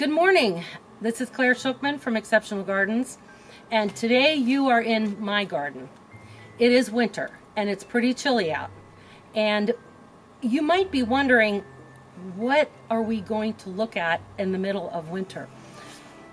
Good morning. This is Claire Schuchman from Exceptional Gardens, and today you are in my garden. It is winter and it's pretty chilly out, and you might be wondering, what are we going to look at in the middle of winter?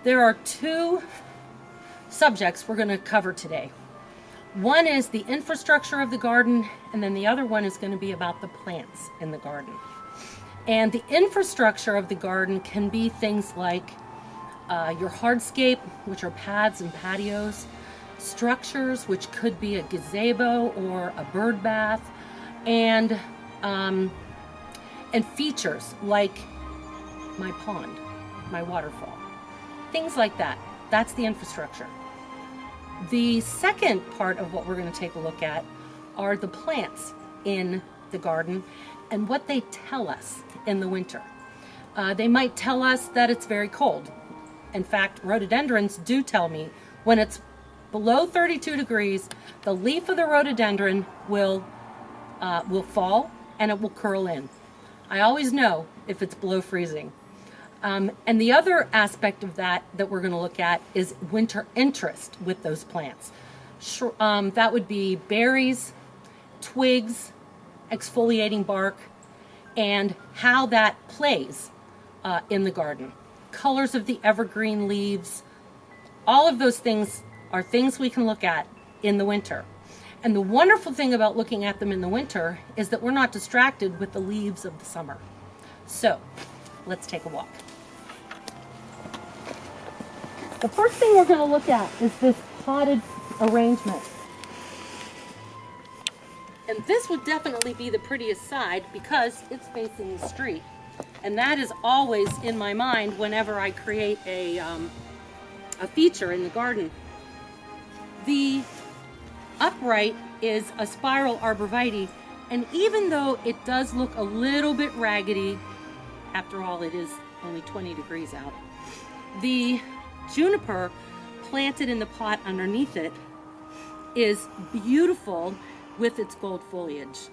There are two subjects we're going to cover today. One is the infrastructure of the garden, and then the other one is going to be about the plants in the garden. And the infrastructure of the garden can be things like your hardscape, which are paths and patios, structures, which could be a gazebo or a bird bath, and features like my pond, my waterfall, things like that. That's the infrastructure. The second part of what we're going to take a look at are the plants in the garden and what they tell us in the winter. They might tell us that it's very cold. In fact, rhododendrons do tell me when it's below 32 degrees, the leaf of the rhododendron will fall and it will curl in. I always know if it's below freezing. And the other aspect of that we're going to look at is winter interest with those plants. That would be berries, twigs, exfoliating bark, and how that plays in the garden. Colors of the evergreen leaves, all of those things are things we can look at in the winter. And the wonderful thing about looking at them in the winter is that we're not distracted with the leaves of the summer. So, let's take a walk. The first thing we're going to look at is this potted arrangement. And this would definitely be the prettiest side because it's facing the street. And that is always in my mind whenever I create a feature in the garden. The upright is a spiral arborvitae, and even though it does look a little bit raggedy, after all it is only 20 degrees out, the juniper planted in the pot underneath it is beautiful with its gold foliage.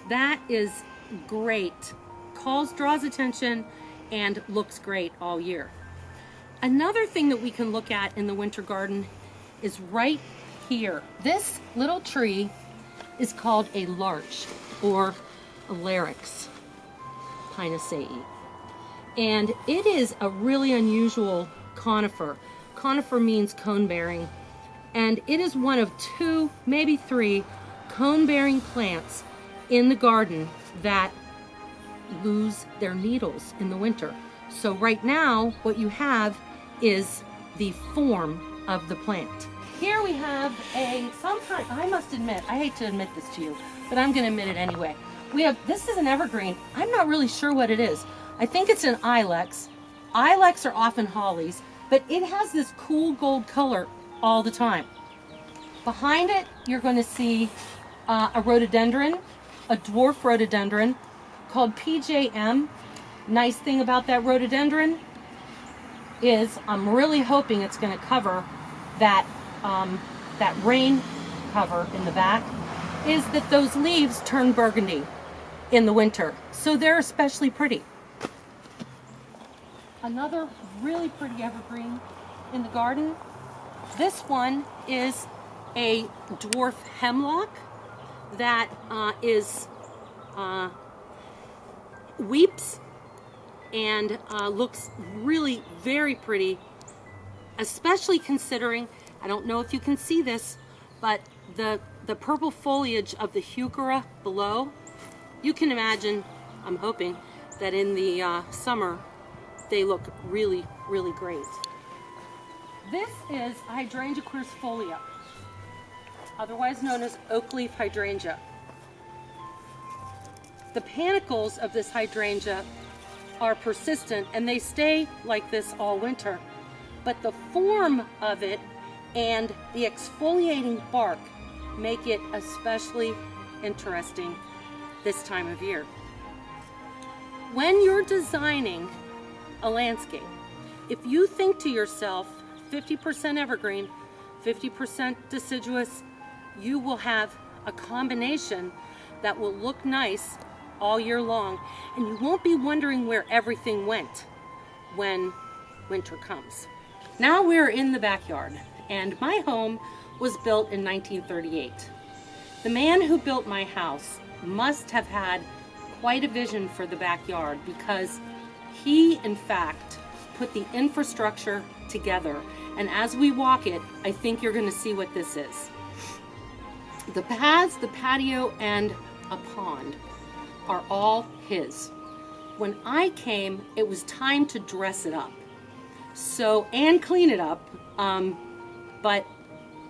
That is great. Draws attention and looks great all year. Another thing that we can look at in the winter garden is right here. This little tree is called a larch or a larix pinaceae. And it is a really unusual conifer. Conifer means cone bearing, and it is one of two, maybe three, cone bearing plants in the garden that lose their needles in the winter. So right now what you have is the form of the plant. Here we have I must admit, I hate to admit this to you, but I'm going to admit it anyway. This is an evergreen. I'm not really sure what it is. I think it's an ilex. Ilex are often hollies, but it has this cool gold color all the time. Behind it, you're going to see a rhododendron, a dwarf rhododendron called PJM. Nice thing about that rhododendron is I'm really hoping it's going to cover that rain cover in the back, is that those leaves turn burgundy in the winter, so they're especially pretty. Another really pretty evergreen in the garden, this one is a dwarf hemlock that weeps and looks really very pretty, especially considering, I don't know if you can see this, but the purple foliage of the heuchera below. You can imagine, I'm hoping, that in the summer they look really, really great. This is Hydrangea quercifolia, otherwise known as oak leaf hydrangea. The panicles of this hydrangea are persistent and they stay like this all winter, but the form of it and the exfoliating bark make it especially interesting this time of year. When you're designing a landscape, if you think to yourself 50% evergreen, 50% deciduous, you will have a combination that will look nice all year long, and you won't be wondering where everything went when winter comes. Now we're in the backyard, and my home was built in 1938. The man who built my house must have had quite a vision for the backyard, because he, in fact, put the infrastructure together. And as we walk it, I think you're going to see what this is. The paths, the patio, and a pond are all his. When I came, it was time to dress it up, and clean it up, but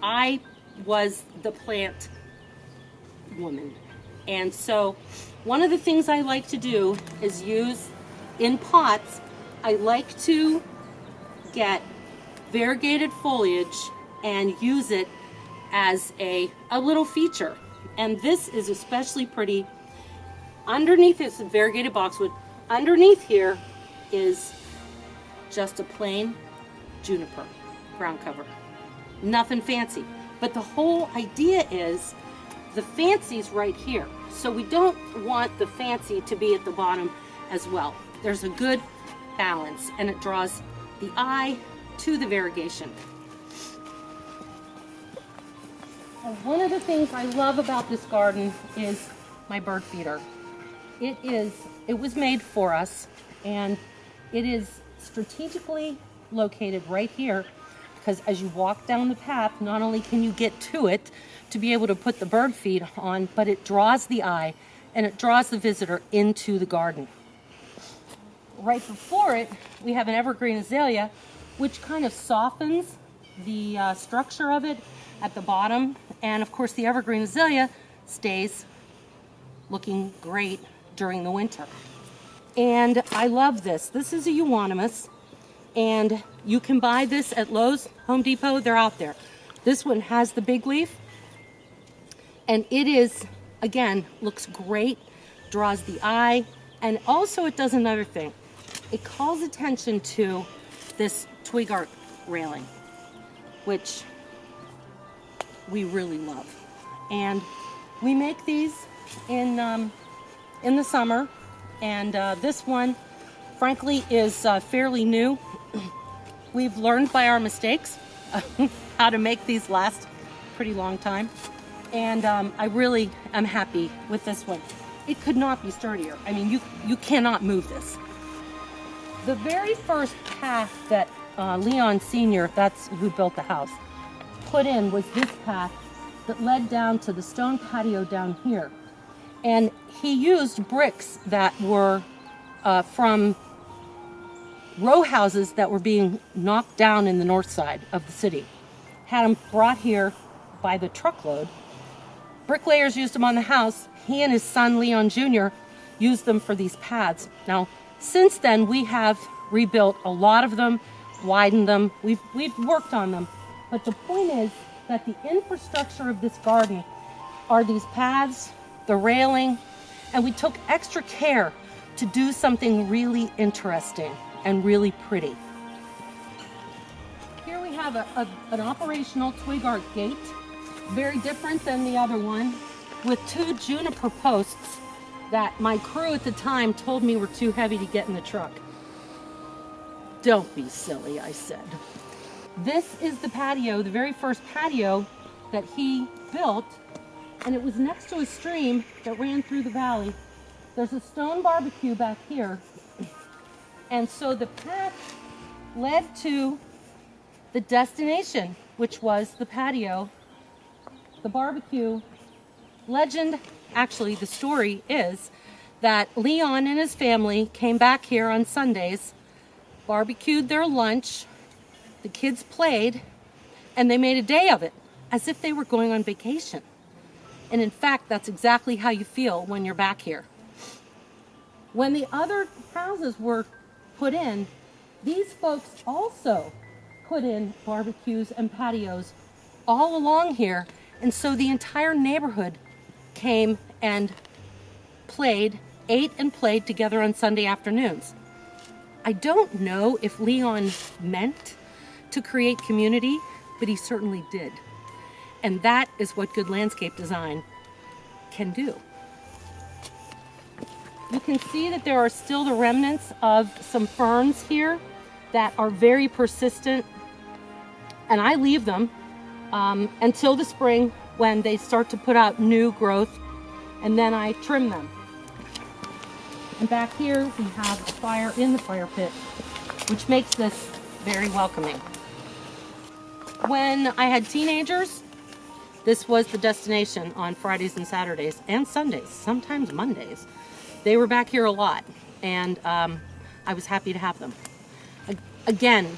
I was the plant woman. And so one of the things I like to do is use, in pots, I like to get variegated foliage and use it as a little feature. And this is especially pretty. Underneath is variegated boxwood. Underneath here is just a plain juniper ground cover. Nothing fancy. But the whole idea is the fancy's right here. So we don't want the fancy to be at the bottom as well. There's a good balance, and it draws the eye to the variegation. And one of the things I love about this garden is my bird feeder. It was made for us, and it is strategically located right here, because as you walk down the path, not only can you get to it to be able to put the bird feed on, but it draws the eye and it draws the visitor into the garden. Right before it, we have an evergreen azalea, which kind of softens the structure of it at the bottom. And of course, the evergreen azalea stays looking great during the winter. And I love this. This is a euonymus, and you can buy this at Lowe's, Home Depot. They're out there. This one has the big leaf, and it is, again, looks great, draws the eye, and also it does another thing. It calls attention to this twig art railing, which we really love. And we make these in the summer, and this one, frankly, is fairly new. We've learned by our mistakes how to make these last a pretty long time, and I really am happy with this one. It could not be sturdier. I mean, you cannot move this. The very first path that Leon Sr., that's who built the house, put in was this path that led down to the stone patio down here. And he used bricks that were from row houses that were being knocked down in the north side of the city. Had them brought here by the truckload. Bricklayers used them on the house. He and his son, Leon Jr., used them for these paths. Now, since then, we have rebuilt a lot of them, widened them. We've worked on them. But the point is that the infrastructure of this garden are these paths, the railing, and we took extra care to do something really interesting and really pretty. Here we have an operational twig art gate, very different than the other one, with 2 juniper posts that my crew at the time told me were too heavy to get in the truck. Don't be silly, I said. This is the patio, the very first patio that he built, and it was next to a stream that ran through the valley. There's a stone barbecue back here, and so the path led to the destination, which was the patio, the barbecue. Legend, actually the story is that Leon and his family came back here on Sundays, barbecued their lunch, the kids played, and they made a day of it, as if they were going on vacation. And in fact, that's exactly how you feel when you're back here. When the other houses were put in, these folks also put in barbecues and patios all along here. And so the entire neighborhood came and ate and played together on Sunday afternoons. I don't know if Leon meant to create community, but he certainly did. And that is what good landscape design can do. You can see that there are still the remnants of some ferns here. that are very persistent, and I leave them until the spring when they start to put out new growth, and then I trim them. And back here we have a fire in the fire pit, which makes this very welcoming. When I had teenagers, this was the destination on Fridays and Saturdays and Sundays, sometimes Mondays. They were back here a lot, and I was happy to have them. Again,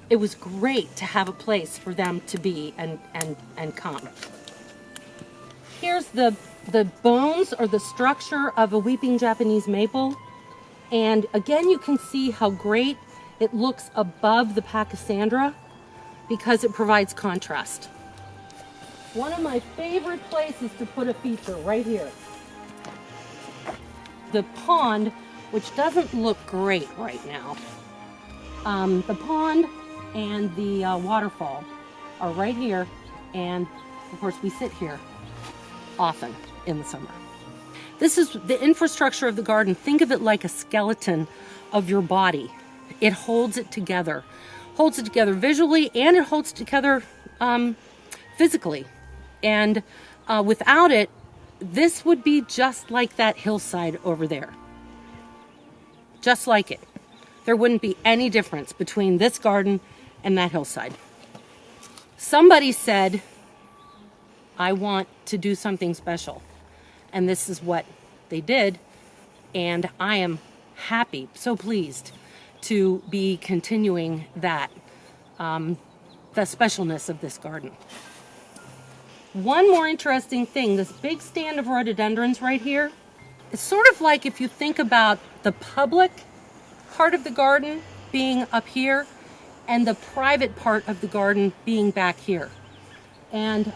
it was great to have a place for them to be and come. Here's the bones or the structure of a weeping Japanese maple. And again, you can see how great it looks above the Pachysandra because it provides contrast. One of my favorite places to put a feature right here. The pond, which doesn't look great right now. The pond and the waterfall are right here, and of course we sit here often in the summer. This is the infrastructure of the garden. Think of it like a skeleton of your body. It holds it together visually, and it holds it together physically. And without it, this would be just like that hillside over there. Just like it. There wouldn't be any difference between this garden and that hillside. Somebody said, I want to do something special. And this is what they did. And I am happy, so pleased to be continuing that, the specialness of this garden. One more interesting thing, this big stand of rhododendrons right here, it's sort of like if you think about the public part of the garden being up here and the private part of the garden being back here. And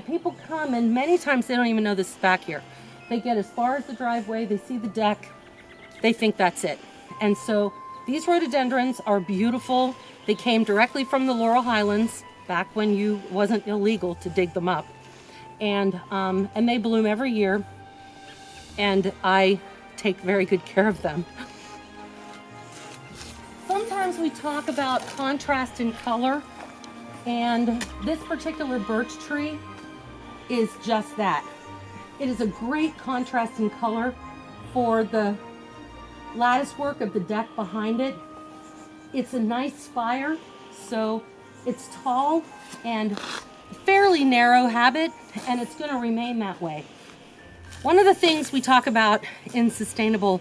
people come, and many times they don't even know this is back here. They get as far as the driveway, they see the deck, they think that's it. And so these rhododendrons are beautiful. They came directly from the Laurel Highlands back when you wasn't illegal to dig them up. And they bloom every year, and I take very good care of them. Sometimes we talk about contrast in color, and this particular birch tree is just that. It is a great contrast in color for the lattice work of the deck behind it. It's a nice spire, so it's tall and fairly narrow habit, and it's going to remain that way. One of the things we talk about in sustainable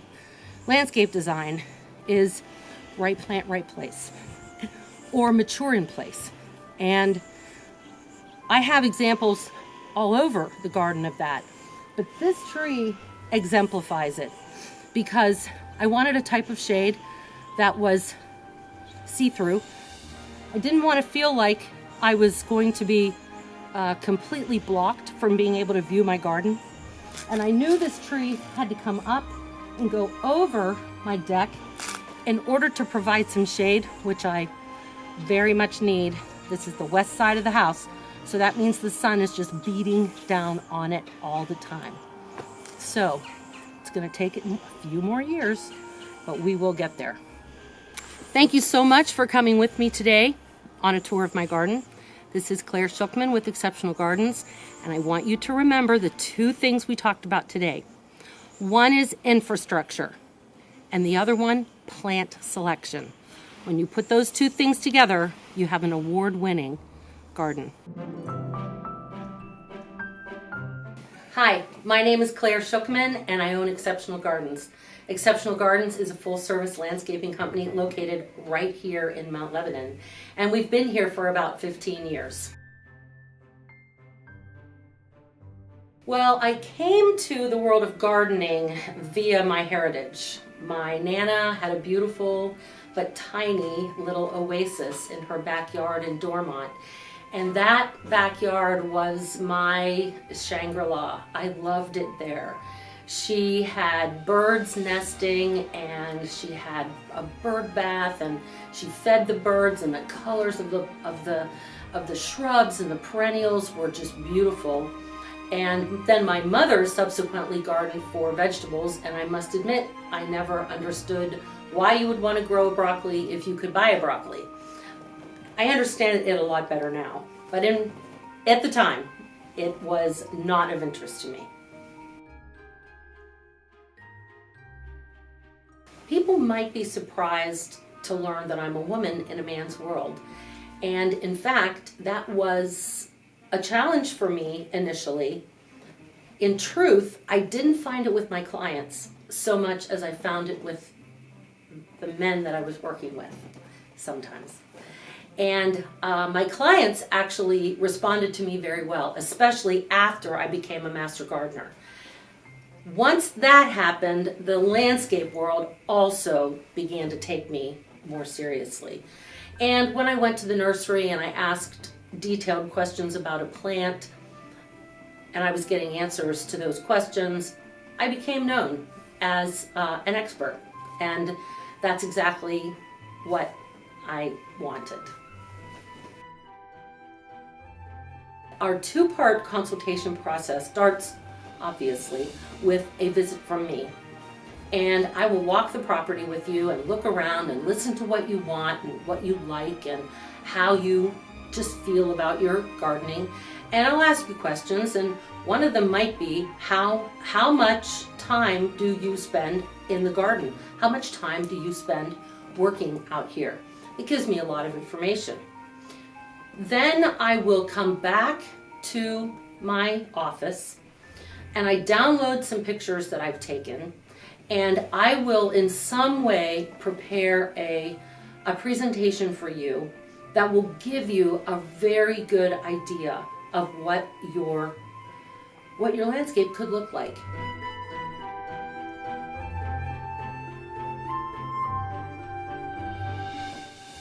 landscape design is right plant, right place, or mature in place. And I have examples all over the garden of that, but this tree exemplifies it because I wanted a type of shade that was see-through. I didn't want to feel like I was going to be completely blocked from being able to view my garden. And I knew this tree had to come up and go over my deck in order to provide some shade, which I very much need. This is the west side of the house, so that means the sun is just beating down on it all the time. So it's going to take it a few more years, but we will get there. Thank you so much for coming with me today on a tour of my garden. This is Claire Schuchman with Exceptional Gardens, and I want you to remember the two things we talked about today. One is infrastructure, and the other one, plant selection. When you put those two things together, you have an award-winning garden. Hi, my name is Claire Schuchman, and I own Exceptional Gardens. Exceptional Gardens is a full-service landscaping company located right here in Mount Lebanon, and we've been here for about 15 years. Well, I came to the world of gardening via my heritage. My Nana had a beautiful but tiny little oasis in her backyard in Dormont. And that backyard was my Shangri-La. I loved it there. She had birds nesting, and she had a bird bath, and she fed the birds, and the colors of the shrubs and the perennials were just beautiful. And then my mother subsequently gardened for vegetables, and I must admit, I never understood why you would want to grow a broccoli if you could buy a broccoli. I understand it a lot better now, but at the time, it was not of interest to me. People might be surprised to learn that I'm a woman in a man's world. And in fact, that was a challenge for me initially. In truth, I didn't find it with my clients so much as I found it with the men that I was working with sometimes. And my clients actually responded to me very well, especially after I became a master gardener. Once that happened, the landscape world also began to take me more seriously. And when I went to the nursery and I asked detailed questions about a plant, and I was getting answers to those questions, I became known as an expert. And that's exactly what I wanted. Our two-part consultation process starts, obviously, with a visit from me. And I will walk the property with you and look around and listen to what you want and what you like and how you just feel about your gardening. And I'll ask you questions, and one of them might be, how much time do you spend in the garden? How much time do you spend working out here? It gives me a lot of information. Then I will come back to my office and I download some pictures that I've taken, and I will in some way prepare a presentation for you that will give you a very good idea of what your landscape could look like.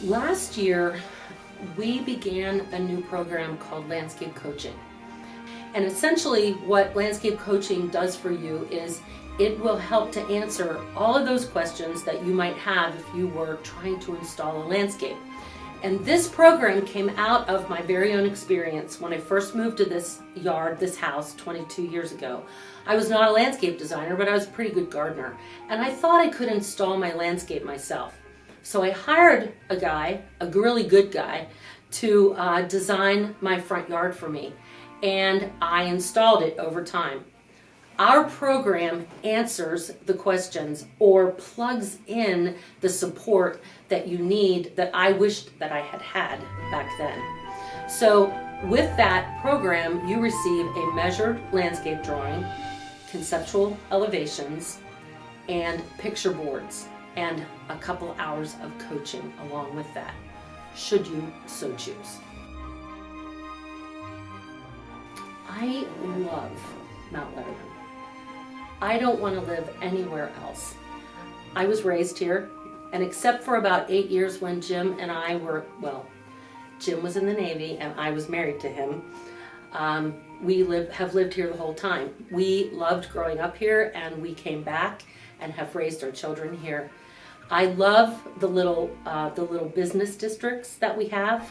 Last year, we began a new program called Landscape Coaching. And essentially what landscape coaching does for you is it will help to answer all of those questions that you might have if you were trying to install a landscape. And this program came out of my very own experience when I first moved to this yard, this house, 22 years ago. I was not a landscape designer, but I was a pretty good gardener. And I thought I could install my landscape myself. So I hired a guy, a really good guy, to design my front yard for me. And I installed it over time. Our program answers the questions or plugs in the support that you need that I wished that I had had back then. So with that program, you receive a measured landscape drawing, conceptual elevations, and picture boards, and a couple hours of coaching along with that, should you so choose. I love Mount Lebanon. I don't want to live anywhere else. I was raised here, and except for about 8 years when Jim and I were, well, Jim was in the Navy and I was married to him, we have lived here the whole time. We loved growing up here, and we came back and have raised our children here. I love the little business districts that we have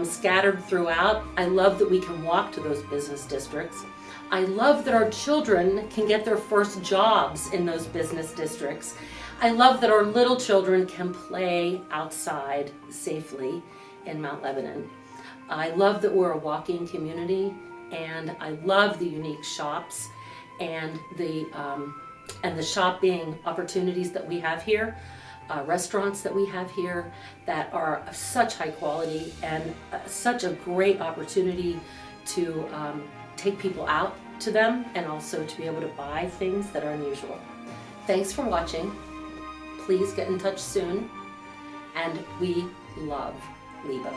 scattered throughout. I love that we can walk to those business districts. I love that our children can get their first jobs in those business districts. I love that our little children can play outside safely in Mount Lebanon. I love that we're a walking community, and I love the unique shops and the shopping opportunities that we have here, restaurants that we have here that are of such high quality and such a great opportunity to take people out to them and also to be able to buy things that are unusual. Thanks for watching. Please get in touch soon, and we love Lebo.